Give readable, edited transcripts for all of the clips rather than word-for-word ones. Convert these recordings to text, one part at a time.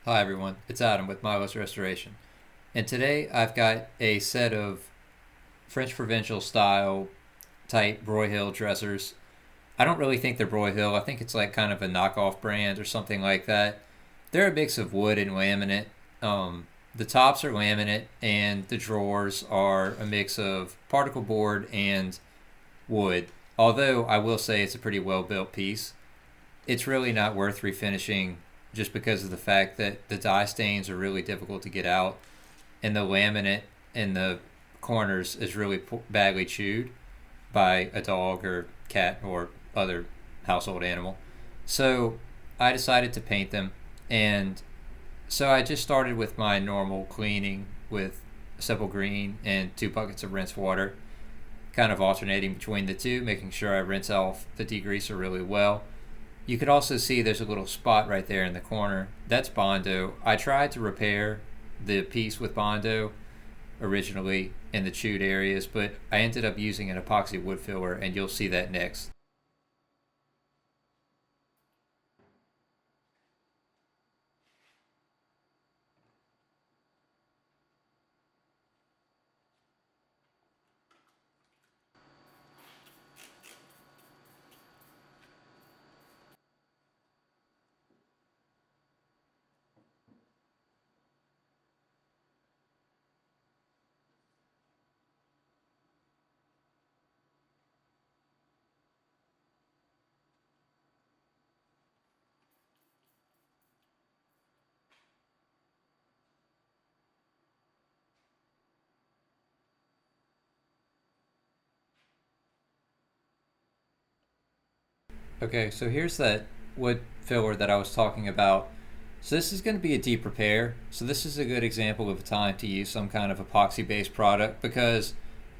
Hi everyone, it's Adam with Milo's Restoration. And today I've got a set of French Provincial style type Broyhill dressers. I don't really think they're Broyhill. I think it's like kind of a knockoff brand or something like that. They're a mix of wood and laminate. The tops are laminate and the drawers are a mix of particle board and wood. Although I will say it's a pretty well built piece. It's really not worth refinishing just because of the fact that the dye stains are really difficult to get out and the laminate in the corners is really badly chewed by a dog or cat or other household animal. So I decided to paint them, and so I just started with my normal cleaning with simple green and 2 buckets of rinse water, kind of alternating between the two, making sure I rinse off the degreaser really well. You could also see there's a little spot right there in the corner. That's Bondo. I tried to repair the piece with Bondo originally in the chewed areas, but I ended up using an epoxy wood filler, and you'll see that next. Okay, so here's that wood filler that I was talking about. So this is going to be a deep repair. So this is a good example of a time to use some kind of epoxy-based product, because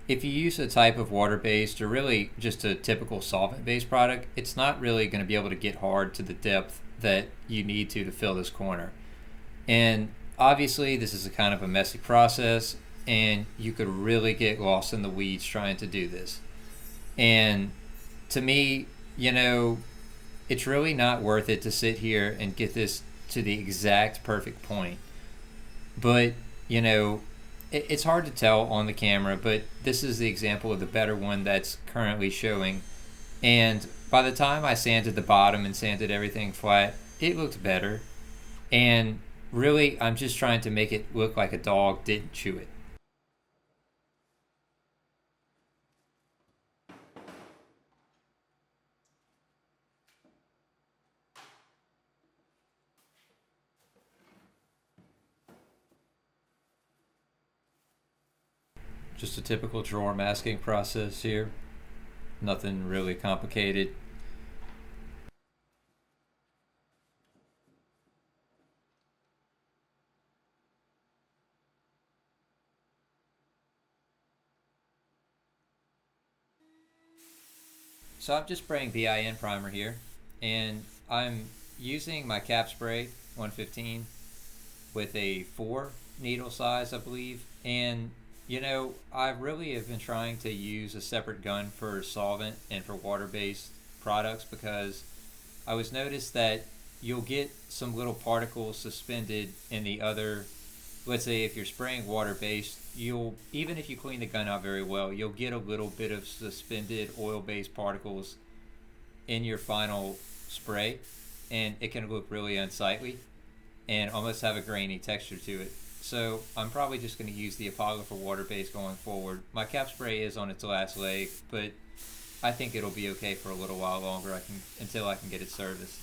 if you use a type of water-based or really just a typical solvent-based product, it's not really going to be able to get hard to the depth that you need to fill this corner. And obviously, this is a kind of a messy process, and you could really get lost in the weeds trying to do this. And to me, you know, it's really not worth it to sit here and get this to the exact perfect point. But, you know, it's hard to tell on the camera, but this is the example of the better one that's currently showing. And by the time I sanded the bottom and sanded everything flat, it looked better. And really, I'm just trying to make it look like a dog didn't chew it. Just a typical drawer masking process here. Nothing really complicated. So I'm just spraying BIN primer here, and I'm using my cap spray 115 with a 4 needle size, I believe. And I really have been trying to use a separate gun for solvent and for water-based products, because I was noticed that you'll get some little particles suspended in the other. Let's say if you're spraying water based, you'll, even if you clean the gun out very well, you'll get a little bit of suspended oil based particles in your final spray, and it can look really unsightly and almost have a grainy texture to it. So I'm probably just going to use the Apollo for water based going forward. My cap spray is on its last leg, but I think it'll be okay for a little while longer. I can until I can get it serviced.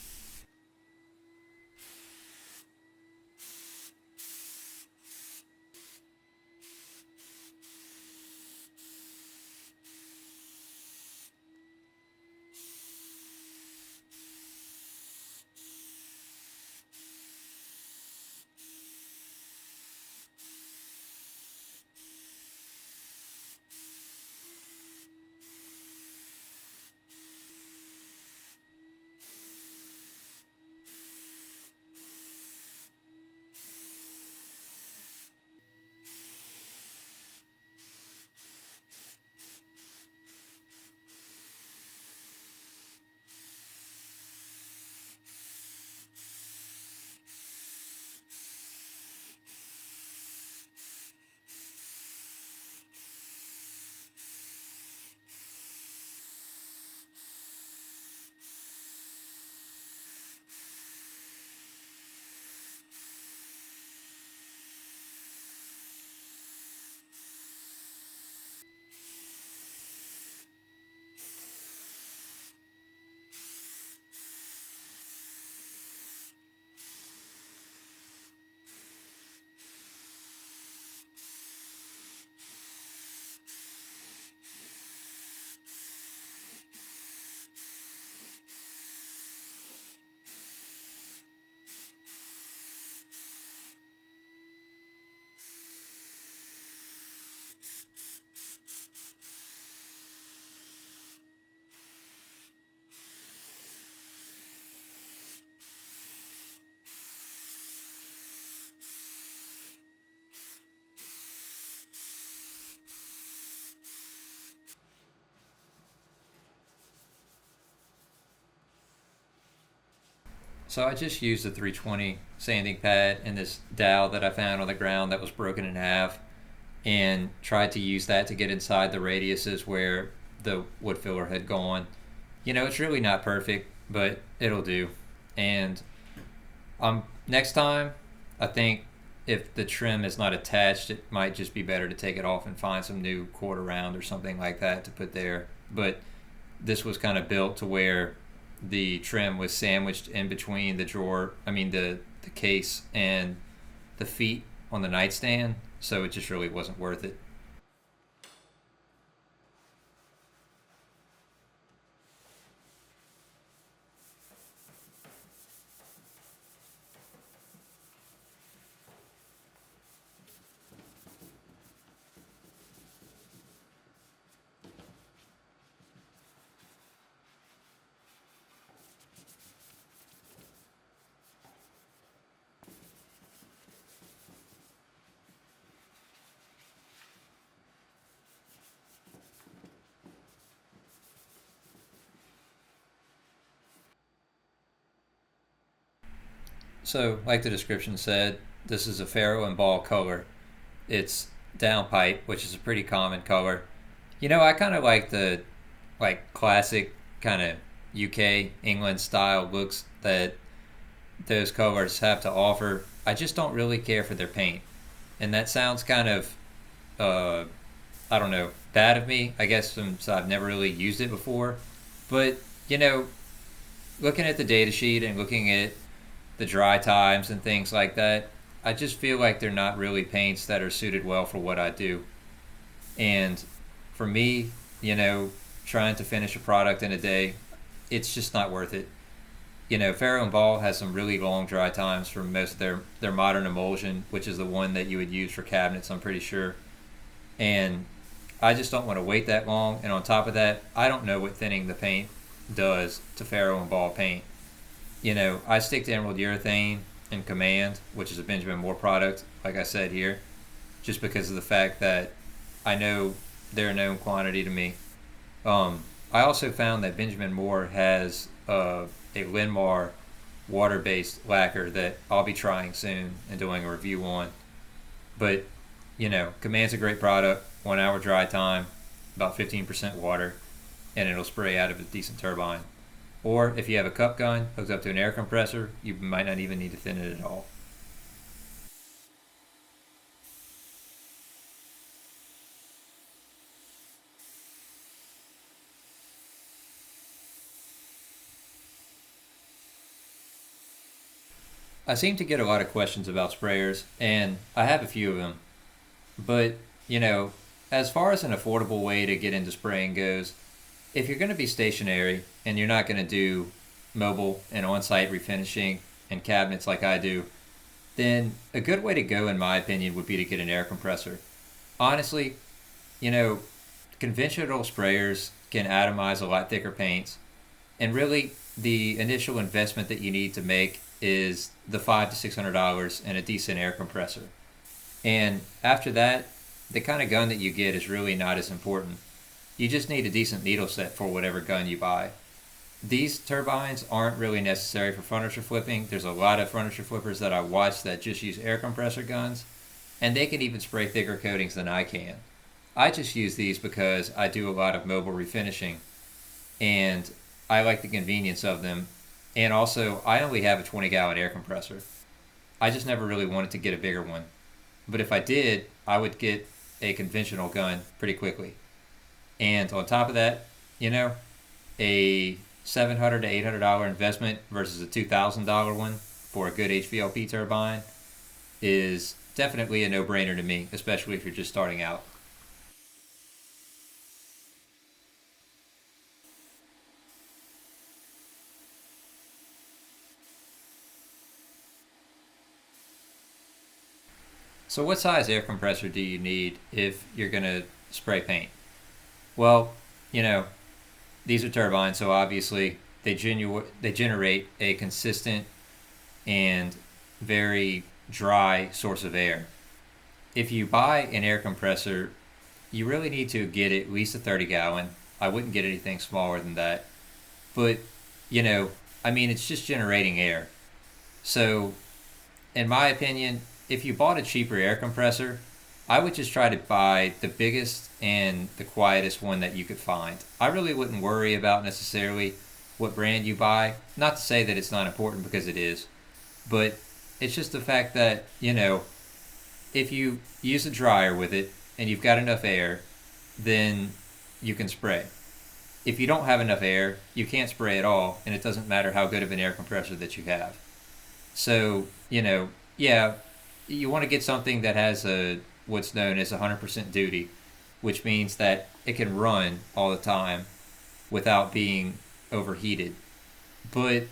So I just used a 320 sanding pad and this dowel that I found on the ground that was broken in half, and tried to use that to get inside the radiuses where the wood filler had gone. It's really not perfect, but it'll do. And next time, I think if the trim is not attached, it might just be better to take it off and find some new quarter round or something like that to put there. But this was kind of built to where the trim was sandwiched in between the drawer, the case and the feet on the nightstand, so it just really wasn't worth it. So, like the description said, this is a Farrow and ball color. It's downpipe, which is a pretty common color. I kind of like the classic kind of UK England style looks that those colors have to offer. I just don't really care for their paint, and that sounds kind of uh, I don't know, bad of me. I guess since I've never really used it before, but you know, looking at the data sheet and looking at the dry times and things like that, I just feel like they're not really paints that are suited well for what I do. And for me, trying to finish a product in a day, it's just not worth it. Farrow and Ball has some really long dry times for most of their modern emulsion, which is the one that you would use for cabinets, I'm pretty sure. And I just don't want to wait that long. And on top of that, I don't know what thinning the paint does to Farrow and Ball paint. I stick to Emerald Urethane and Command, which is a Benjamin Moore product, like I said here, just because of the fact that I know they're a known quantity to me. I also found that Benjamin Moore has a Linmar water-based lacquer that I'll be trying soon and doing a review on. But, Command's a great product, 1 hour dry time, about 15% water, and it'll spray out of a decent turbine. Or if you have a cup gun hooked up to an air compressor, you might not even need to thin it at all. I seem to get a lot of questions about sprayers, and I have a few of them. But, you know, as far as an affordable way to get into spraying goes, if you're going to be stationary and you're not going to do mobile and on site refinishing and cabinets like I do, then a good way to go, in my opinion, would be to get an air compressor. Honestly, you know, conventional sprayers can atomize a lot thicker paints, and really the initial investment that you need to make is the $500 to $600 and a decent air compressor. And after that, the kind of gun that you get is really not as important. You just need a decent needle set for whatever gun you buy. These turbines aren't really necessary for furniture flipping. There's a lot of furniture flippers that I watch that just use air compressor guns, and they can even spray thicker coatings than I can. I just use these because I do a lot of mobile refinishing, and I like the convenience of them. And also, I only have a 20-gallon air compressor. I just never really wanted to get a bigger one. But if I did, I would get a conventional gun pretty quickly. And on top of that, you know, a $700 to $800 investment versus a $2,000 one for a good HVLP turbine is definitely a no-brainer to me, especially if you're just starting out. So what size air compressor do you need if you're going to spray paint? Well, you know, these are turbines, so obviously they generate a consistent and very dry source of air. If you buy an air compressor, you really need to get at least a 30 gallon. I wouldn't get anything smaller than that. But, you know, I mean, it's just generating air. So, in my opinion, if you bought a cheaper air compressor, I would just try to buy the biggest and the quietest one that you could find. I really wouldn't worry about necessarily what brand you buy. Not to say that it's not important, because it is, but it's just the fact that, if you use a dryer with it and you've got enough air, then you can spray. If you don't have enough air, you can't spray at all, and it doesn't matter how good of an air compressor that you have. So, yeah, you want to get something that has a what's known as 100% duty, which means that it can run all the time without being overheated. But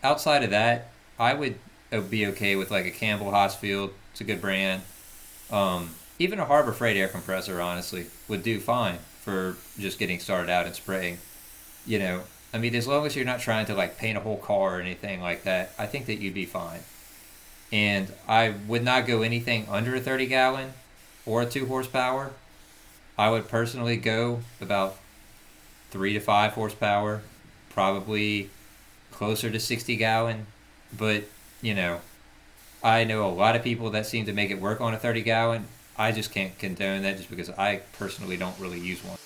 outside of that, I would be okay with like a Campbell Hosfield. It's a good brand. Even a Harbor Freight air compressor, honestly, would do fine for just getting started out and spraying. You know, I mean, as long as you're not trying to like paint a whole car or anything like that, I think that you'd be fine. And I would not go anything under a 30 gallon or a 2 horsepower. I would personally go about 3 to 5 horsepower, probably closer to 60 gallon. But, you know, I know a lot of people that seem to make it work on a 30 gallon. I just can't condone that just because I personally don't really use one.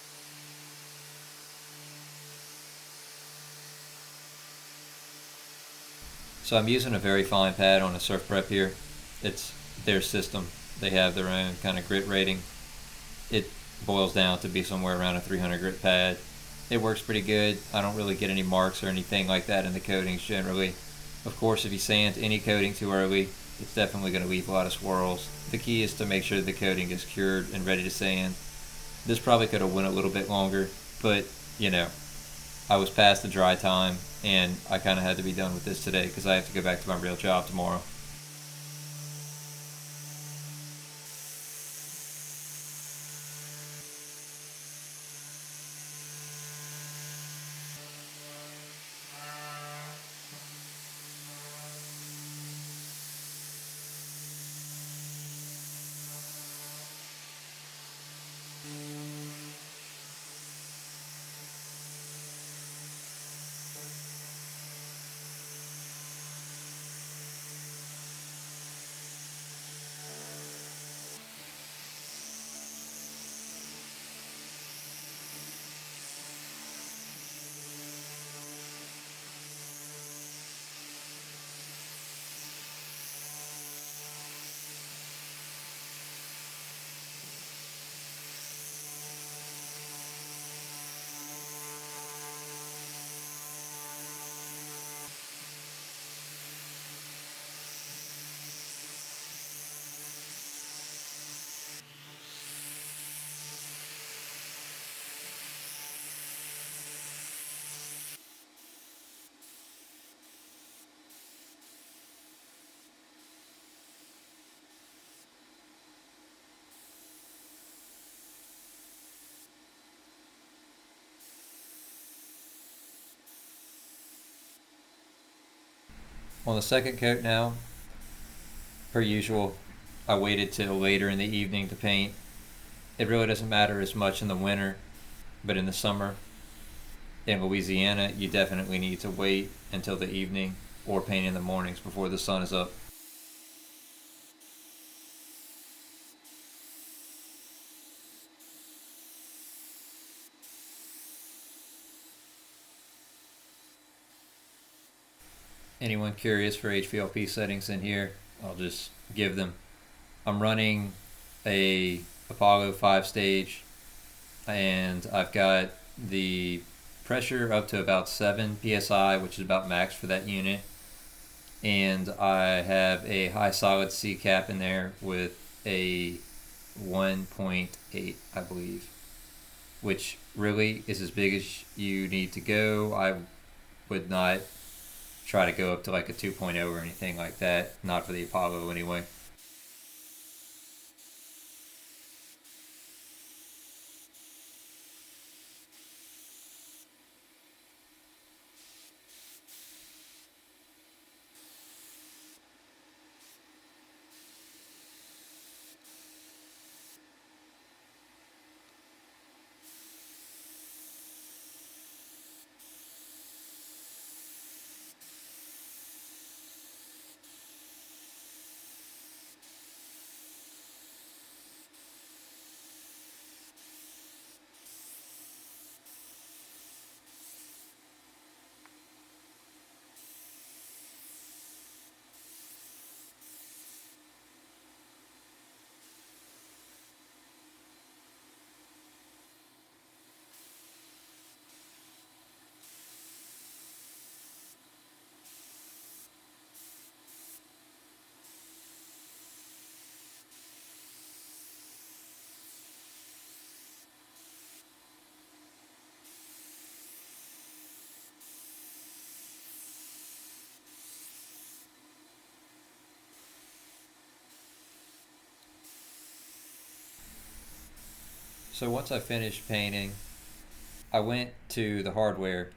So I'm using a very fine pad on a surf prep here. It's their system. They have their own kind of grit rating. It boils down to be somewhere around a 300 grit pad. It works pretty good. I don't really get any marks or anything like that in the coatings generally. Of course, if you sand any coating too early, it's definitely going to leave a lot of swirls. The key is to make sure the coating is cured and ready to sand. This probably could have went a little bit longer, but you know, I was past the dry time and I kind of had to be done with this today because I have to go back to my real job tomorrow. On the second coat now, per usual, I waited till later in the evening to paint. It really doesn't matter as much in the winter, but in the summer, in Louisiana, you definitely need to wait until the evening or paint in the mornings before the sun is up. Anyone curious for HVLP settings in here, I'll just give them. I'm running a Apollo 5 stage, and I've got the pressure up to about 7 psi, which is about max for that unit. And I have a high solid C cap in there with a 1.8, I believe, which really is as big as you need to go. I would not try to go up to like a 2.0 or anything like that, not for the Apollo anyway. So once I finished painting, I went to the hardware.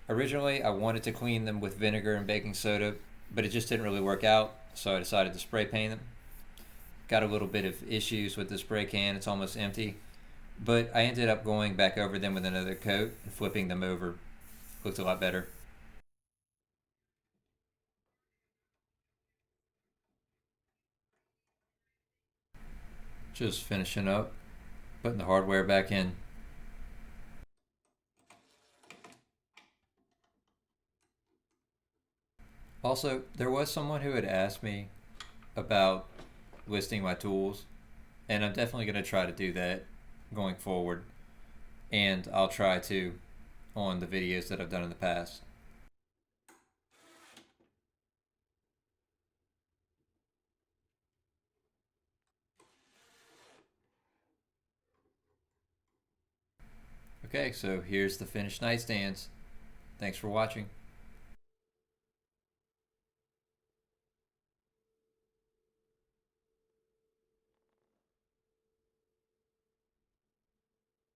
Originally, I wanted to clean them with vinegar and baking soda, but it just didn't really work out, so I decided to spray paint them. Got a little bit of issues with the spray can, it's almost empty, but I ended up going back over them with another coat and flipping them over. Looked a lot better. Just finishing up, putting the hardware back in. Also, there was someone who had asked me about listing my tools, and I'm definitely going to try to do that going forward. And I'll try to on the videos that I've done in the past. Okay, so here's the finished nightstands. Thanks for watching.